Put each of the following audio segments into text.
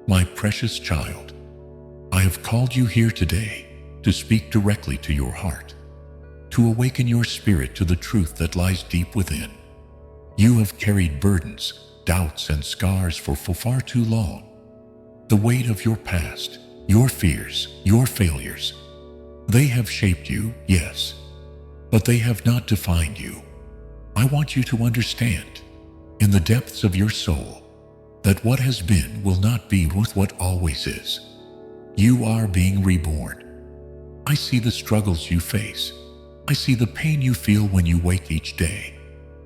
My precious child, I have called you here today to speak directly to your heart, to awaken your spirit to the truth that lies deep within. You have carried burdens, doubts, and scars for far too long. The weight of your past, your fears, your failures, they have shaped you, yes, but they have not defined you. I want you to understand, in the depths of your soul, that what has been will not be with what always is. You are being reborn. I see the struggles you face. I see the pain you feel when you wake each day,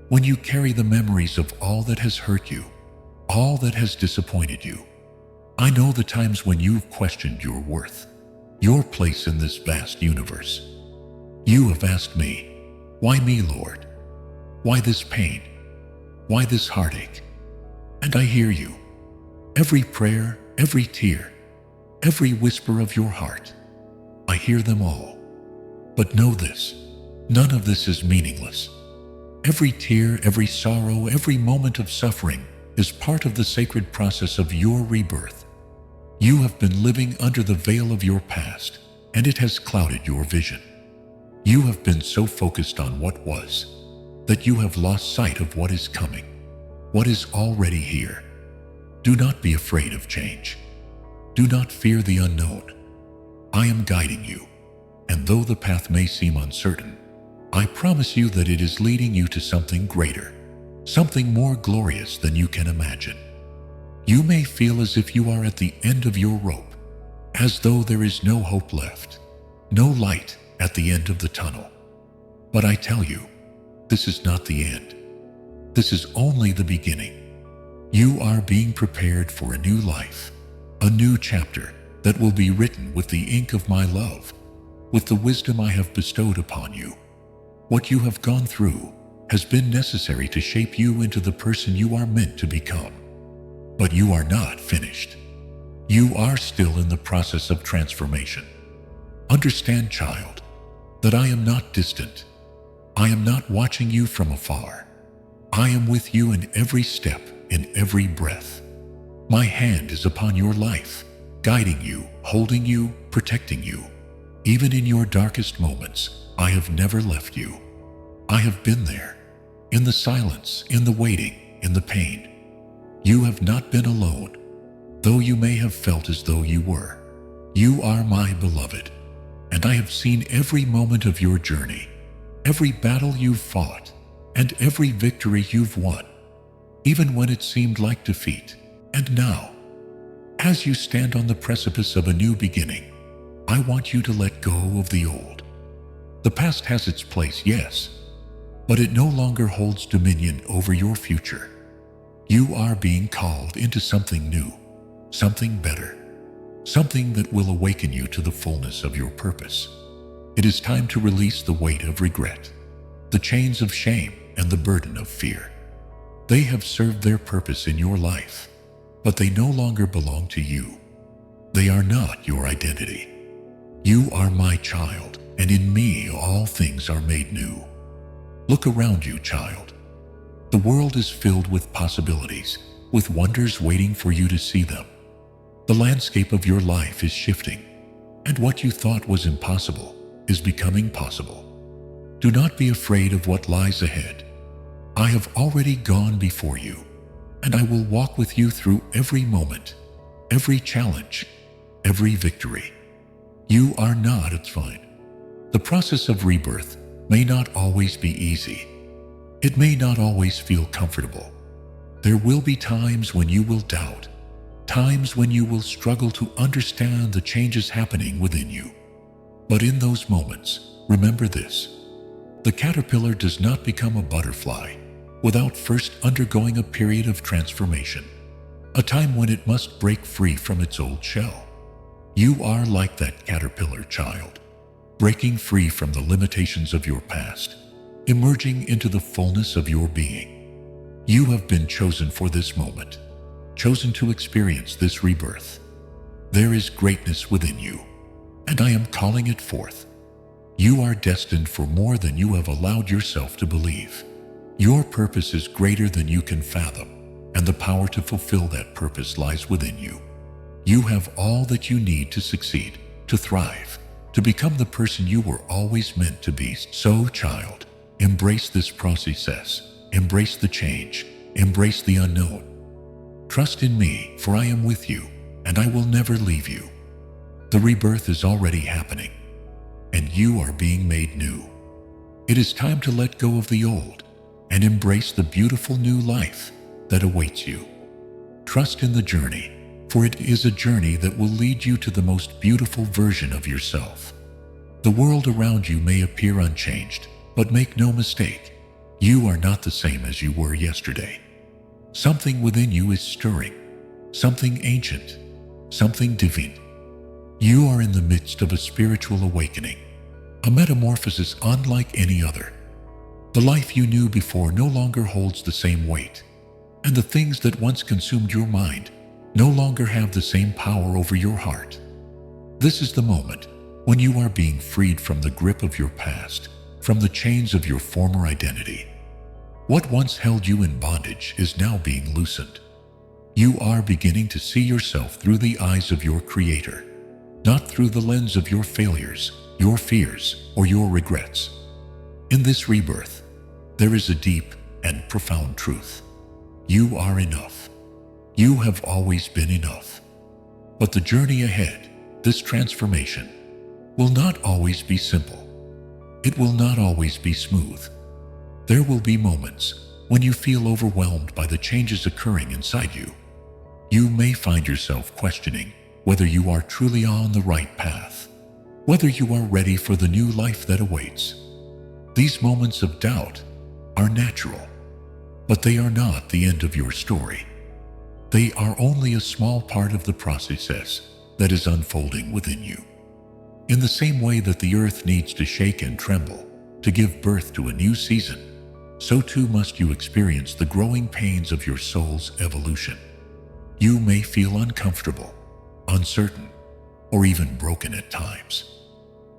when you carry the memories of all that has hurt you, all that has disappointed you. I know the times when you've questioned your worth, your place in this vast universe. You have asked me, why me, Lord? Why this pain? Why this heartache? And I hear you. Every prayer, every tear, every whisper of your heart. I hear them all. But know this, none of this is meaningless. Every tear, every sorrow, every moment of suffering is part of the sacred process of your rebirth. You have been living under the veil of your past, and it has clouded your vision. You have been so focused on what was, that you have lost sight of what is coming, what is already here. Do not be afraid of change. Do not fear the unknown. I am guiding you, and though the path may seem uncertain, I promise you that it is leading you to something greater, something more glorious than you can imagine. You may feel as if you are at the end of your rope, as though there is no hope left, no light at the end of the tunnel. But I tell you, this is not the end. This is only the beginning. You are being prepared for a new life, a new chapter that will be written with the ink of my love, with the wisdom I have bestowed upon you. What you have gone through has been necessary to shape you into the person you are meant to become. But you are not finished. You are still in the process of transformation. Understand, child, that I am not distant. I am not watching you from afar. I am with you in every step, in every breath. My hand is upon your life, guiding you, holding you, protecting you. Even in your darkest moments, I have never left you. I have been there, in the silence, in the waiting, in the pain. You have not been alone, though you may have felt as though you were. You are my beloved, and I have seen every moment of your journey, every battle you've fought, and every victory you've won, even when it seemed like defeat. And now, as you stand on the precipice of a new beginning, I want you to let go of the old. The past has its place, yes, but it no longer holds dominion over your future. You are being called into something new, something better, something that will awaken you to the fullness of your purpose. It is time to release the weight of regret, the chains of shame, and the burden of fear. They have served their purpose in your life, but they no longer belong to you. They are not your identity. You are my child, and in me all things are made new. Look around you, child. The world is filled with possibilities, with wonders waiting for you to see them. The landscape of your life is shifting, and what you thought was impossible is becoming possible. Do not be afraid of what lies ahead. I have already gone before you, and I will walk with you through every moment, every challenge, every victory. You are not its fine. The process of rebirth may not always be easy. It may not always feel comfortable. There will be times when you will doubt, times when you will struggle to understand the changes happening within you. But in those moments, remember this: the caterpillar does not become a butterfly without first undergoing a period of transformation, a time when it must break free from its old shell. You are like that caterpillar, child, breaking free from the limitations of your past, emerging into the fullness of your being. You have been chosen for this moment, chosen to experience this rebirth. There is greatness within you, and I am calling it forth. You are destined for more than you have allowed yourself to believe. Your purpose is greater than you can fathom, and the power to fulfill that purpose lies within you. You have all that you need to succeed, to thrive, to become the person you were always meant to be. So, child, embrace this process. Embrace the change. Embrace the unknown. Trust in me, for I am with you, and I will never leave you. The rebirth is already happening, and you are being made new. It is time to let go of the old and embrace the beautiful new life that awaits you. Trust in the journey, for it is a journey that will lead you to the most beautiful version of yourself. The world around you may appear unchanged, but make no mistake, you are not the same as you were yesterday. Something within you is stirring, something ancient, something divine. You are in the midst of a spiritual awakening, a metamorphosis unlike any other. The life you knew before no longer holds the same weight, and the things that once consumed your mind no longer have the same power over your heart. This is the moment when you are being freed from the grip of your past, from the chains of your former identity. What once held you in bondage is now being loosened. You are beginning to see yourself through the eyes of your Creator, not through the lens of your failures, your fears, or your regrets. In this rebirth, there is a deep and profound truth. You are enough. You have always been enough. But the journey ahead, this transformation, will not always be simple. It will not always be smooth. There will be moments when you feel overwhelmed by the changes occurring inside you. You may find yourself questioning whether you are truly on the right path, whether you are ready for the new life that awaits. These moments of doubt are natural, but they are not the end of your story. They are only a small part of the process that is unfolding within you. In the same way that the earth needs to shake and tremble to give birth to a new season, so too must you experience the growing pains of your soul's evolution. You may feel uncomfortable, uncertain, or even broken at times.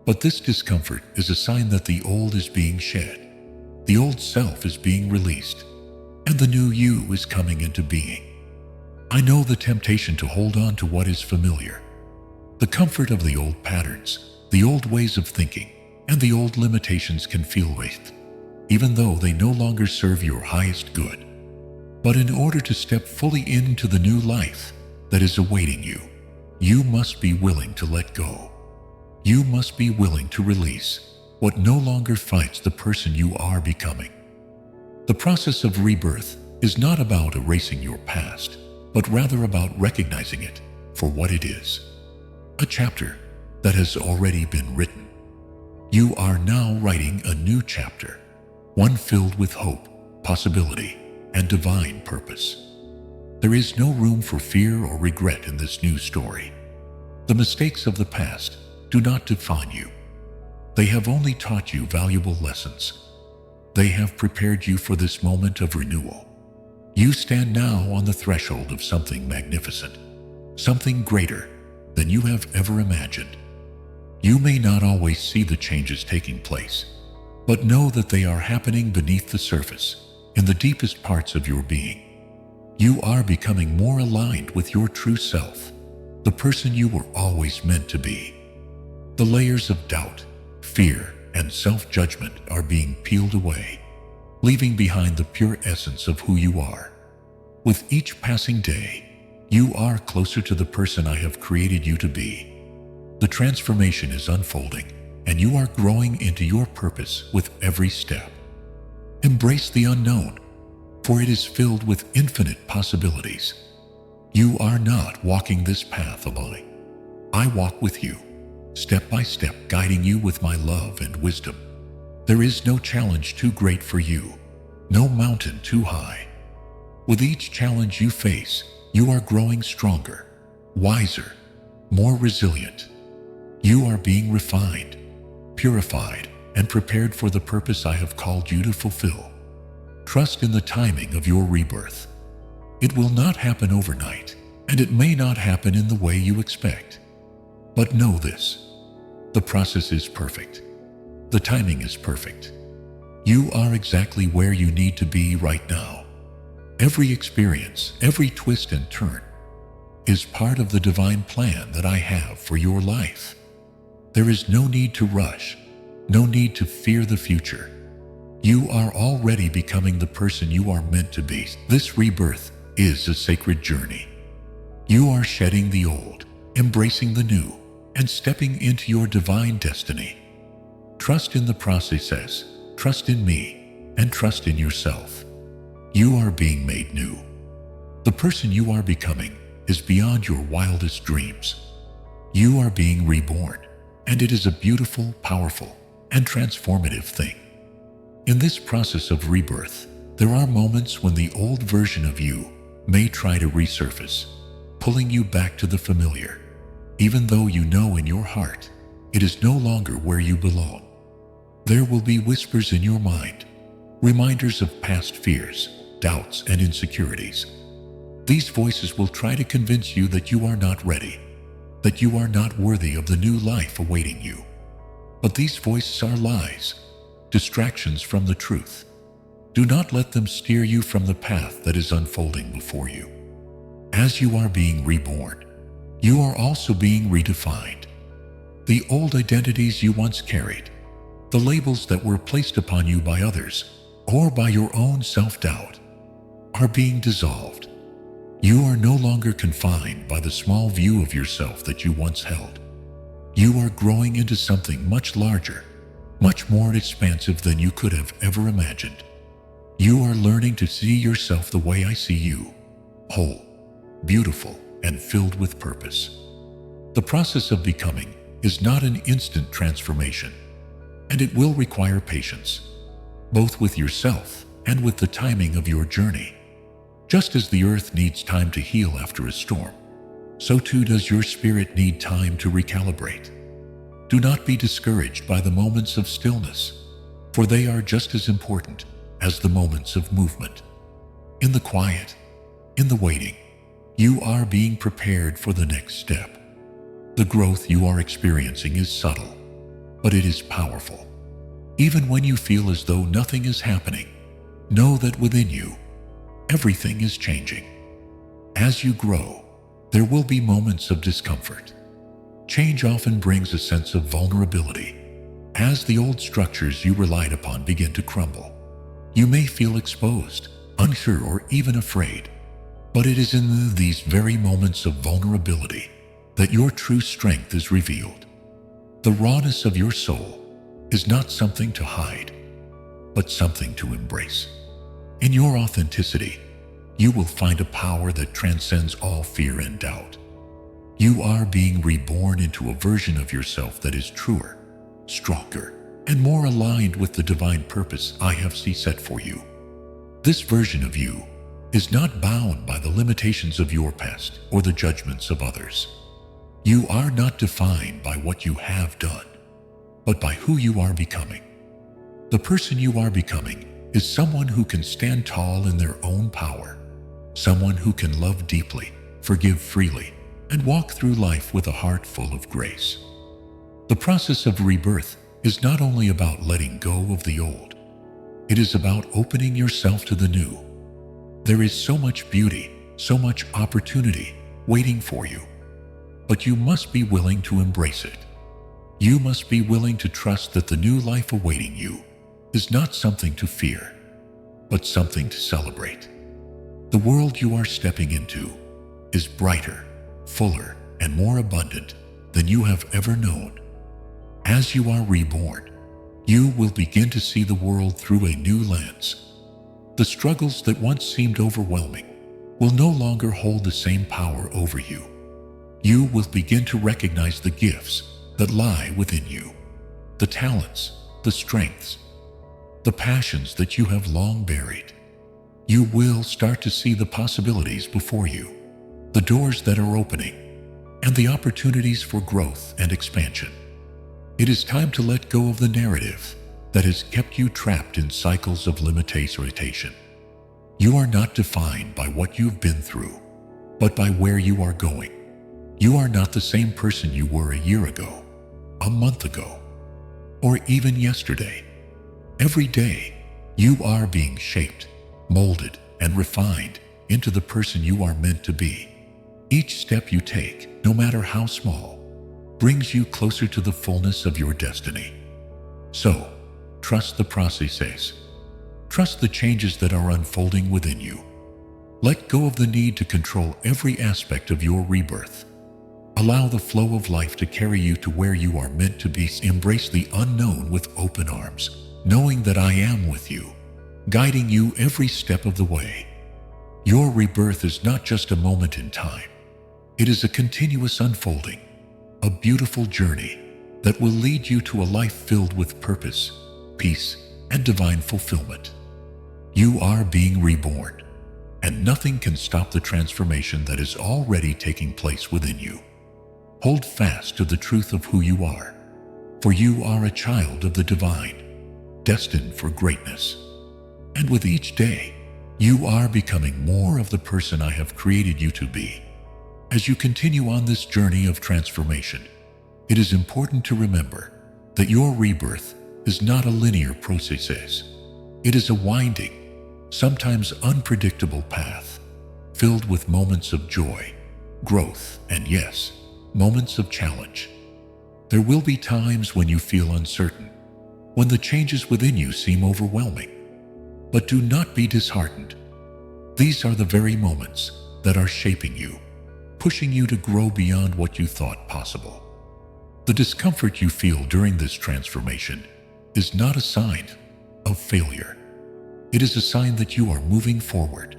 But this discomfort is a sign that the old is being shed, the old self is being released, and the new you is coming into being. I know the temptation to hold on to what is familiar, the comfort of the old patterns, the old ways of thinking, and the old limitations can feel weight, even though they no longer serve your highest good. But in order to step fully into the new life that is awaiting you, you must be willing to let go. You must be willing to release what no longer fights the person you are becoming. The process of rebirth is not about erasing your past, but rather about recognizing it for what it is. A chapter that has already been written. You are now writing a new chapter, one filled with hope, possibility, and divine purpose. There is no room for fear or regret in this new story. The mistakes of the past do not define you. They have only taught you valuable lessons. They have prepared you for this moment of renewal. You stand now on the threshold of something magnificent, something greater than you have ever imagined. You may not always see the changes taking place, but know that they are happening beneath the surface, in the deepest parts of your being. You are becoming more aligned with your true self, the person you were always meant to be. The layers of doubt, fear, and self-judgment are being peeled away, leaving behind the pure essence of who you are. With each passing day, you are closer to the person I have created you to be. The transformation is unfolding, and you are growing into your purpose with every step. Embrace the unknown, for it is filled with infinite possibilities. You are not walking this path alone. I walk with you, step by step, guiding you with my love and wisdom. There is no challenge too great for you, no mountain too high. With each challenge you face, you are growing stronger, wiser, more resilient. You are being refined, purified, and prepared for the purpose I have called you to fulfill. Trust in the timing of your rebirth. It will not happen overnight, and it may not happen in the way you expect. But know this: the process is perfect. The timing is perfect. You are exactly where you need to be right now. Every experience, every twist and turn, is part of the divine plan that I have for your life. There is no need to rush, no need to fear the future. You are already becoming the person you are meant to be. This rebirth is a sacred journey. You are shedding the old, embracing the new, and stepping into your divine destiny. Trust in the process, trust in me, and trust in yourself. You are being made new. The person you are becoming is beyond your wildest dreams. You are being reborn, and it is a beautiful, powerful, and transformative thing. In this process of rebirth, there are moments when the old version of you may try to resurface, pulling you back to the familiar, even though you know in your heart it is no longer where you belong. There will be whispers in your mind, reminders of past fears, doubts, and insecurities. These voices will try to convince you that you are not ready, that you are not worthy of the new life awaiting you. But these voices are lies, distractions from the truth. Do not let them steer you from the path that is unfolding before you. As you are being reborn, you are also being redefined. The old identities you once carried, the labels that were placed upon you by others or by your own self-doubt, are being dissolved. You are no longer confined by the small view of yourself that you once held. You are growing into something much larger, much more expansive than you could have ever imagined. You are learning to see yourself the way I see you, whole, beautiful, and filled with purpose. The process of becoming is not an instant transformation, and it will require patience, both with yourself and with the timing of your journey. Just as the earth needs time to heal after a storm, so too does your spirit need time to recalibrate. Do not be discouraged by the moments of stillness, for they are just as important as the moments of movement. In the quiet, in the waiting, you are being prepared for the next step. The growth you are experiencing is subtle, but it is powerful. Even when you feel as though nothing is happening, know that within you, everything is changing. As you grow, there will be moments of discomfort. Change often brings a sense of vulnerability. As the old structures you relied upon begin to crumble, you may feel exposed, unsure, or even afraid. But it is in these very moments of vulnerability that your true strength is revealed. The rawness of your soul is not something to hide, but something to embrace. In your authenticity, you will find a power that transcends all fear and doubt. You are being reborn into a version of yourself that is truer, stronger, and more aligned with the divine purpose I have set for you. This version of you is not bound by the limitations of your past or the judgments of others. You are not defined by what you have done, but by who you are becoming. The person you are becoming is someone who can stand tall in their own power, someone who can love deeply, forgive freely, and walk through life with a heart full of grace. The process of rebirth is not only about letting go of the old, it is about opening yourself to the new. There is so much beauty, so much opportunity waiting for you, but you must be willing to embrace it. You must be willing to trust that the new life awaiting you is not something to fear, but something to celebrate. The world you are stepping into is brighter, fuller, and more abundant than you have ever known. As you are reborn, you will begin to see the world through a new lens. The struggles that once seemed overwhelming will no longer hold the same power over you. You will begin to recognize the gifts that lie within you, the talents, the strengths, the passions that you have long buried. You will start to see the possibilities before you, the doors that are opening, and the opportunities for growth and expansion. It is time to let go of the narrative that has kept you trapped in cycles of limitation. You are not defined by what you've been through, but by where you are going. You are not the same person you were a year ago, a month ago, or even yesterday. Every day, you are being shaped, molded, and refined into the person you are meant to be. Each step you take, no matter how small, brings you closer to the fullness of your destiny. So, trust the processes. Trust the changes that are unfolding within you. Let go of the need to control every aspect of your rebirth. Allow the flow of life to carry you to where you are meant to be. Embrace the unknown with open arms, knowing that I am with you, guiding you every step of the way. Your rebirth is not just a moment in time. It is a continuous unfolding, a beautiful journey that will lead you to a life filled with purpose, peace, and divine fulfillment. You are being reborn, and nothing can stop the transformation that is already taking place within you. Hold fast to the truth of who you are, for you are a child of the divine, destined for greatness. And with each day, you are becoming more of the person I have created you to be. As you continue on this journey of transformation, it is important to remember that your rebirth is not a linear process. It is a winding, sometimes unpredictable path, filled with moments of joy, growth, and yes, moments of challenge. There will be times when you feel uncertain, when the changes within you seem overwhelming. But do not be disheartened. These are the very moments that are shaping you, pushing you to grow beyond what you thought possible. The discomfort you feel during this transformation is not a sign of failure. It is a sign that you are moving forward,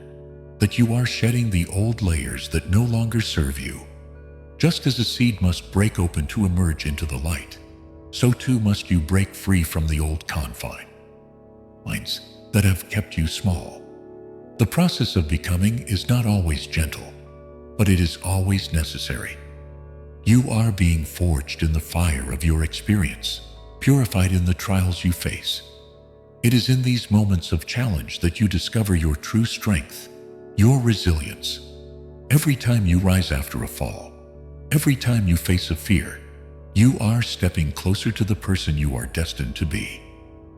that you are shedding the old layers that no longer serve you. Just as a seed must break open to emerge into the light, so too must you break free from the old confines that have kept you small. The process of becoming is not always gentle, but it is always necessary. You are being forged in the fire of your experience, purified in the trials you face. It is in these moments of challenge that you discover your true strength, your resilience. Every time you rise after a fall, every time you face a fear, you are stepping closer to the person you are destined to be.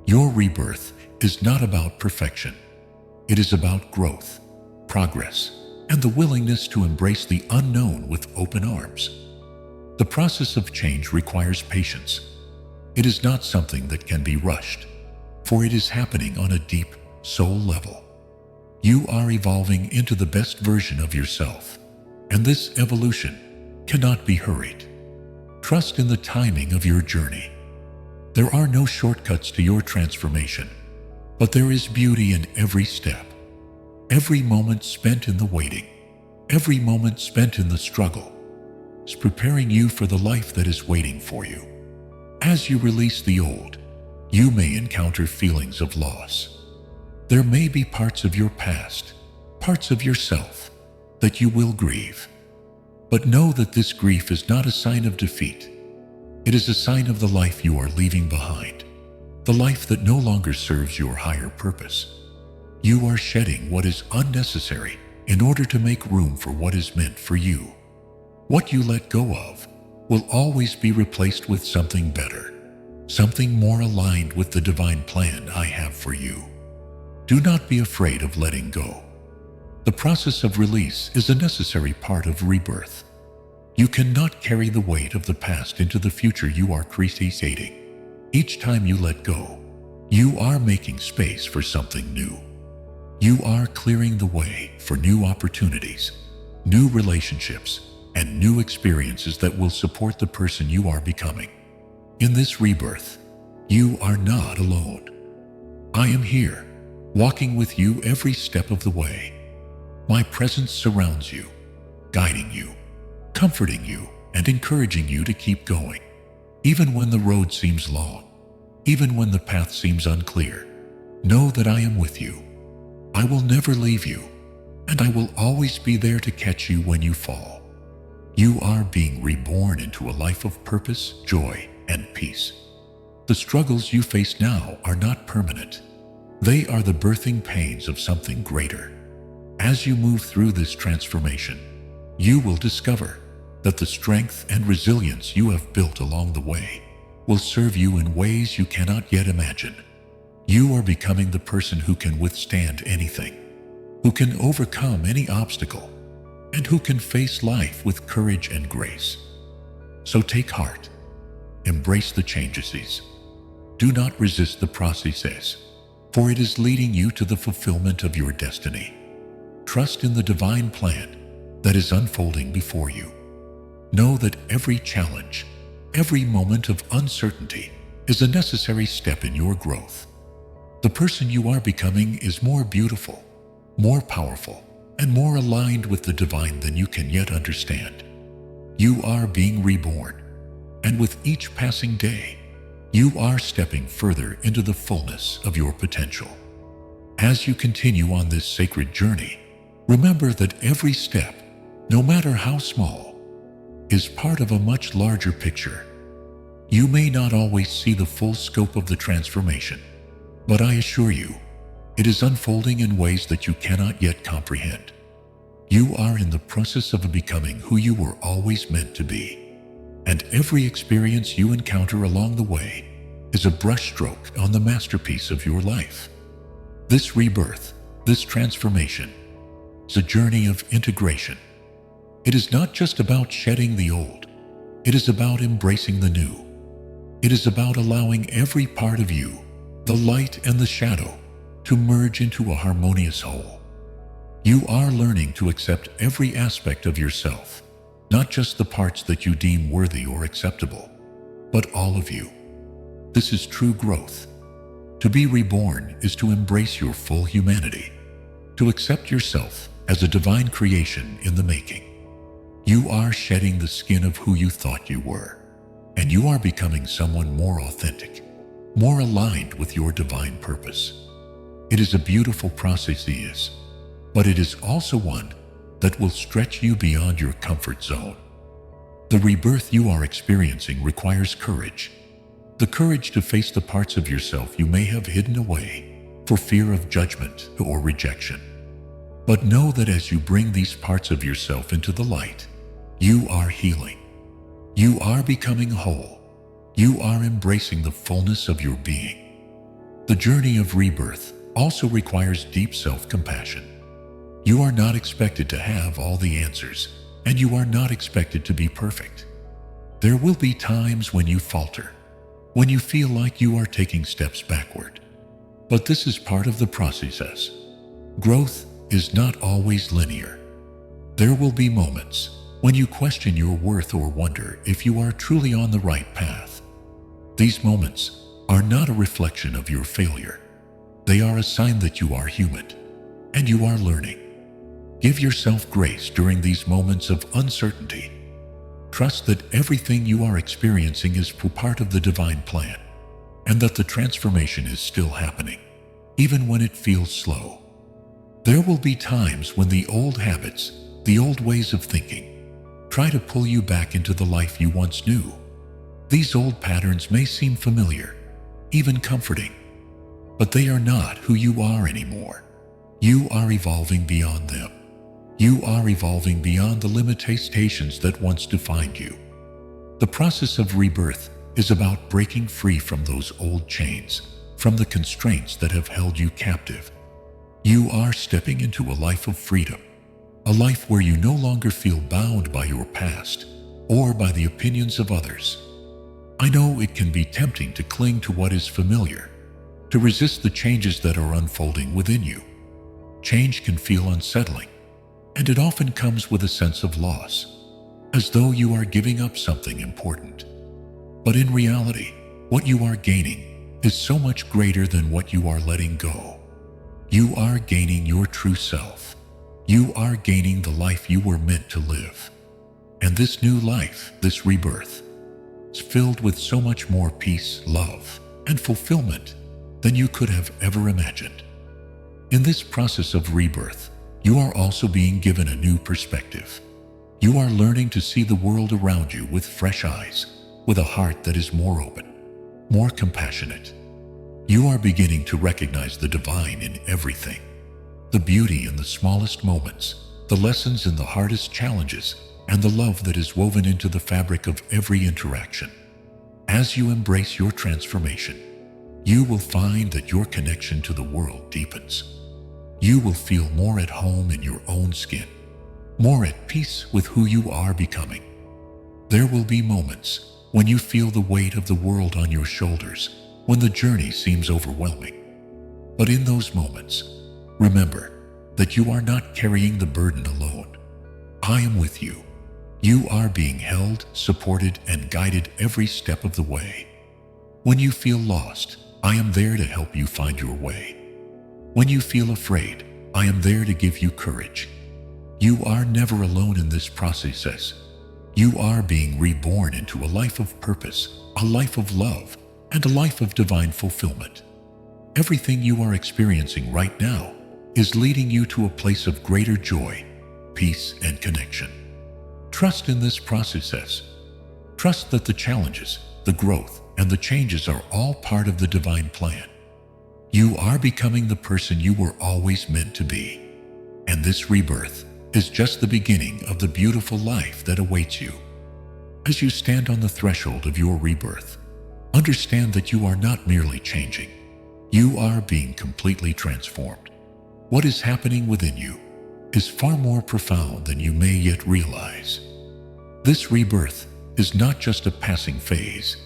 Your rebirth is not about perfection. It is about growth, progress, and the willingness to embrace the unknown with open arms. The process of change requires patience. It is not something that can be rushed, for it is happening on a deep soul level. You are evolving into the best version of yourself, and this evolution cannot be hurried. Trust in the timing of your journey. There are no shortcuts to your transformation, but there is beauty in every step. Every moment spent in the waiting, every moment spent in the struggle, is preparing you for the life that is waiting for you. As you release the old, you may encounter feelings of loss. There may be parts of your past, parts of yourself, that you will grieve. But know that this grief is not a sign of defeat. It is a sign of the life you are leaving behind, the life that no longer serves your higher purpose. You are shedding what is unnecessary in order to make room for what is meant for you. What you let go of will always be replaced with something better, something more aligned with the divine plan I have for you. Do not be afraid of letting go. The process of release is a necessary part of rebirth. You cannot carry the weight of the past into the future you are creating. Each time you let go, you are making space for something new. You are clearing the way for new opportunities, new relationships, and new experiences that will support the person you are becoming. In this rebirth, you are not alone. I am here, walking with you every step of the way. My presence surrounds you, guiding you, comforting you, and encouraging you to keep going. Even when the road seems long, even when the path seems unclear, know that I am with you. I will never leave you, and I will always be there to catch you when you fall. You are being reborn into a life of purpose, joy, and peace. The struggles you face now are not permanent. They are the birthing pains of something greater. As you move through this transformation, you will discover that the strength and resilience you have built along the way will serve you in ways you cannot yet imagine. You are becoming the person who can withstand anything, who can overcome any obstacle, and who can face life with courage and grace. So take heart. Embrace the changes. Do not resist the process, for it is leading you to the fulfillment of your destiny. Trust in the divine plan that is unfolding before you. Know that every challenge, every moment of uncertainty is a necessary step in your growth. The person you are becoming is more beautiful, more powerful, and more aligned with the divine than you can yet understand. You are being reborn, and with each passing day, you are stepping further into the fullness of your potential. As you continue on this sacred journey, remember that every step, no matter how small, is part of a much larger picture. You may not always see the full scope of the transformation, but I assure you, it is unfolding in ways that you cannot yet comprehend. You are in the process of becoming who you were always meant to be, and every experience you encounter along the way is a brushstroke on the masterpiece of your life. This rebirth, this transformation, is a journey of integration. It is not just about shedding the old, it is about embracing the new. It is about allowing every part of you, the light and the shadow, to merge into a harmonious whole. You are learning to accept every aspect of yourself, not just the parts that you deem worthy or acceptable, but all of you. This is true growth. To be reborn is to embrace your full humanity, to accept yourself as a divine creation in the making. You are shedding the skin of who you thought you were, and you are becoming someone more authentic, more aligned with your divine purpose. It is a beautiful process, but it is also one that will stretch you beyond your comfort zone. The rebirth you are experiencing requires courage. The courage to face the parts of yourself you may have hidden away for fear of judgment or rejection. But know that as you bring these parts of yourself into the light, you are healing. You are becoming whole. You are embracing the fullness of your being. The journey of rebirth also requires deep self-compassion. You are not expected to have all the answers, and you are not expected to be perfect. There will be times when you falter, when you feel like you are taking steps backward. But this is part of the process. Growth is not always linear. There will be moments when you question your worth or wonder if you are truly on the right path. These moments are not a reflection of your failure. They are a sign that you are human, and you are learning. Give yourself grace during these moments of uncertainty. Trust that everything you are experiencing is part of the divine plan, and that the transformation is still happening, even when it feels slow. There will be times when the old habits, the old ways of thinking, try to pull you back into the life you once knew. These old patterns may seem familiar, even comforting, but they are not who you are anymore. You are evolving beyond them. You are evolving beyond the limitations that once defined you. The process of rebirth is about breaking free from those old chains, from the constraints that have held you captive. You are stepping into a life of freedom, a life where you no longer feel bound by your past or by the opinions of others. I know it can be tempting to cling to what is familiar, to resist the changes that are unfolding within you. Change can feel unsettling, and it often comes with a sense of loss, as though you are giving up something important. But in reality, what you are gaining is so much greater than what you are letting go. You are gaining your true self. You are gaining the life you were meant to live. And this new life, this rebirth, is filled with so much more peace, love, and fulfillment than you could have ever imagined. In this process of rebirth, you are also being given a new perspective. You are learning to see the world around you with fresh eyes, with a heart that is more open, more compassionate. You are beginning to recognize the divine in everything, the beauty in the smallest moments, the lessons in the hardest challenges, and the love that is woven into the fabric of every interaction. As you embrace your transformation, you will find that your connection to the world deepens. You will feel more at home in your own skin, more at peace with who you are becoming. There will be moments when you feel the weight of the world on your shoulders, when the journey seems overwhelming. But in those moments, remember that you are not carrying the burden alone. I am with you. You are being held, supported, and guided every step of the way. When you feel lost, I am there to help you find your way. When you feel afraid, I am there to give you courage. You are never alone in this process. You are being reborn into a life of purpose, a life of love, and a life of divine fulfillment. Everything you are experiencing right now is leading you to a place of greater joy, peace, and connection. Trust in this process. Trust that the challenges, the growth, and the changes are all part of the divine plan. You are becoming the person you were always meant to be. And this rebirth is just the beginning of the beautiful life that awaits you. As you stand on the threshold of your rebirth, understand that you are not merely changing. You are being completely transformed. What is happening within you is far more profound than you may yet realize. This rebirth is not just a passing phase.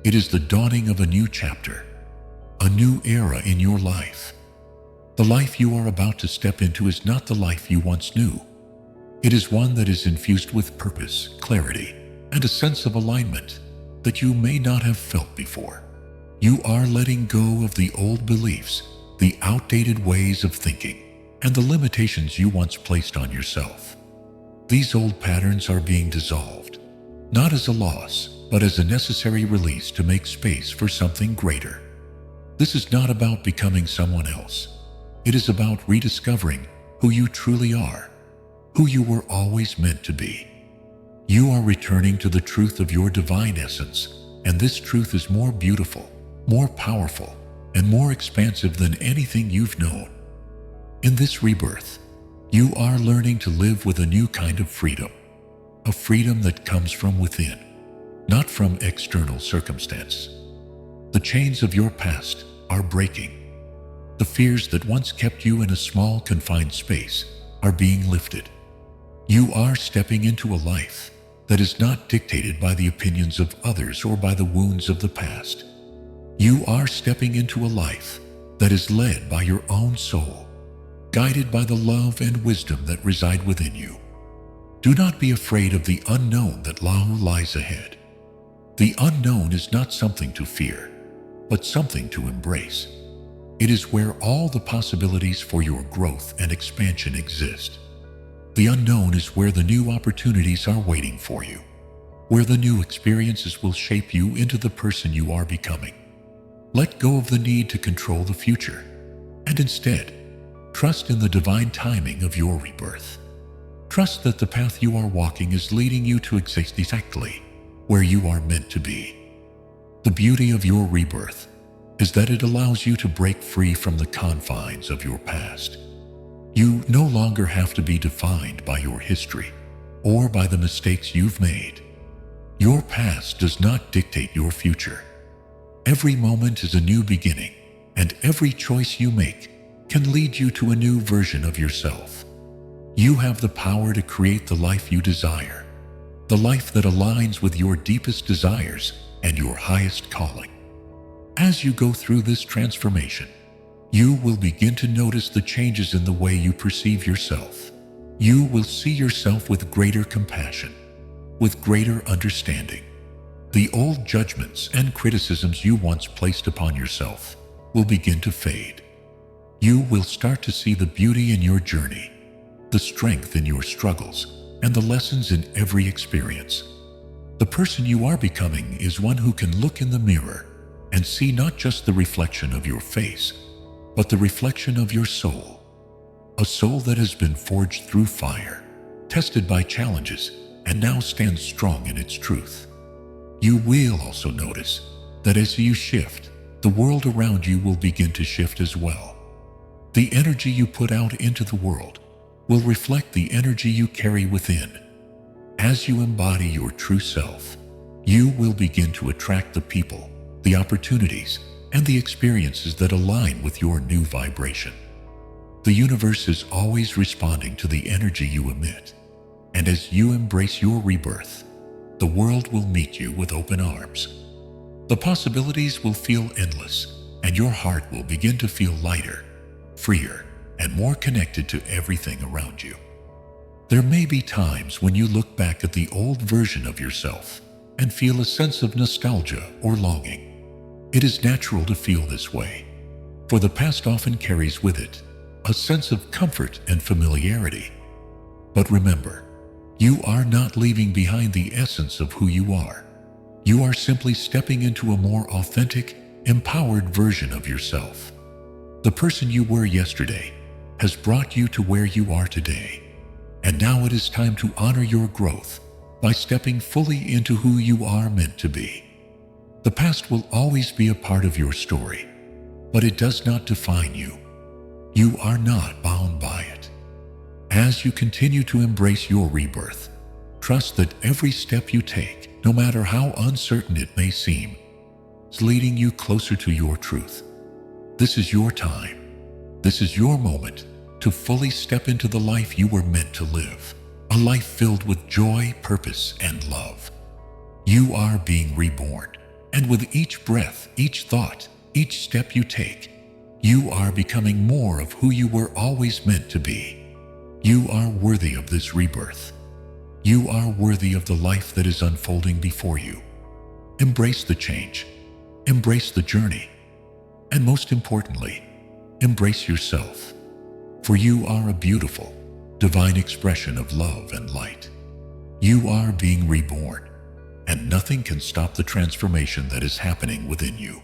It is the dawning of a new chapter, a new era in your life. The life you are about to step into is not the life you once knew. It is one that is infused with purpose, clarity, and a sense of alignment that you may not have felt before. You are letting go of the old beliefs, the outdated ways of thinking, and the limitations you once placed on yourself. These old patterns are being dissolved, not as a loss, but as a necessary release to make space for something greater. This is not about becoming someone else. It is about rediscovering who you truly are, who you were always meant to be. You are returning to the truth of your divine essence, and this truth is more beautiful, more powerful, and more expansive than anything you've known. In this rebirth, you are learning to live with a new kind of freedom, a freedom that comes from within, not from external circumstance. The chains of your past are breaking. The fears that once kept you in a small, confined space are being lifted. You are stepping into a life that is not dictated by the opinions of others or by the wounds of the past. You are stepping into a life that is led by your own soul, guided by the love and wisdom that reside within you. Do not be afraid of the unknown that lies ahead. The unknown is not something to fear, but something to embrace. It is where all the possibilities for your growth and expansion exist. The unknown is where the new opportunities are waiting for you, where the new experiences will shape you into the person you are becoming. Let go of the need to control the future, and instead, trust in the divine timing of your rebirth. Trust that the path you are walking is leading you to exactly where you are meant to be. The beauty of your rebirth is that it allows you to break free from the confines of your past. You no longer have to be defined by your history or by the mistakes you've made. Your past does not dictate your future. Every moment is a new beginning, and every choice you make can lead you to a new version of yourself. You have the power to create the life you desire, the life that aligns with your deepest desires and your highest calling. As you go through this transformation, you will begin to notice the changes in the way you perceive yourself. You will see yourself with greater compassion, with greater understanding. The old judgments and criticisms you once placed upon yourself will begin to fade. You will start to see the beauty in your journey, the strength in your struggles, and the lessons in every experience. The person you are becoming is one who can look in the mirror and see not just the reflection of your face, but the reflection of your soul. A soul that has been forged through fire, tested by challenges, and now stands strong in its truth. You will also notice that as you shift, the world around you will begin to shift as well. The energy you put out into the world will reflect the energy you carry within. As you embody your true self, you will begin to attract the people, the opportunities, and the experiences that align with your new vibration. The universe is always responding to the energy you emit. And as you embrace your rebirth, the world will meet you with open arms. The possibilities will feel endless, and your heart will begin to feel lighter, freer, and more connected to everything around you. There may be times when you look back at the old version of yourself and feel a sense of nostalgia or longing. It is natural to feel this way, for the past often carries with it a sense of comfort and familiarity. But remember, you are not leaving behind the essence of who you are. You are simply stepping into a more authentic, empowered version of yourself. The person you were yesterday has brought you to where you are today. And now it is time to honor your growth by stepping fully into who you are meant to be. The past will always be a part of your story, but it does not define you. You are not bound by it. As you continue to embrace your rebirth, trust that every step you take, no matter how uncertain it may seem, is leading you closer to your truth. This is your time. This is your moment to fully step into the life you were meant to live, a life filled with joy, purpose, and love. You are being reborn, and with each breath, each thought, each step you take, you are becoming more of who you were always meant to be. You are worthy of this rebirth. You are worthy of the life that is unfolding before you. Embrace the change, embrace the journey, and most importantly, embrace yourself. For you are a beautiful, divine expression of love and light. You are being reborn, and nothing can stop the transformation that is happening within you.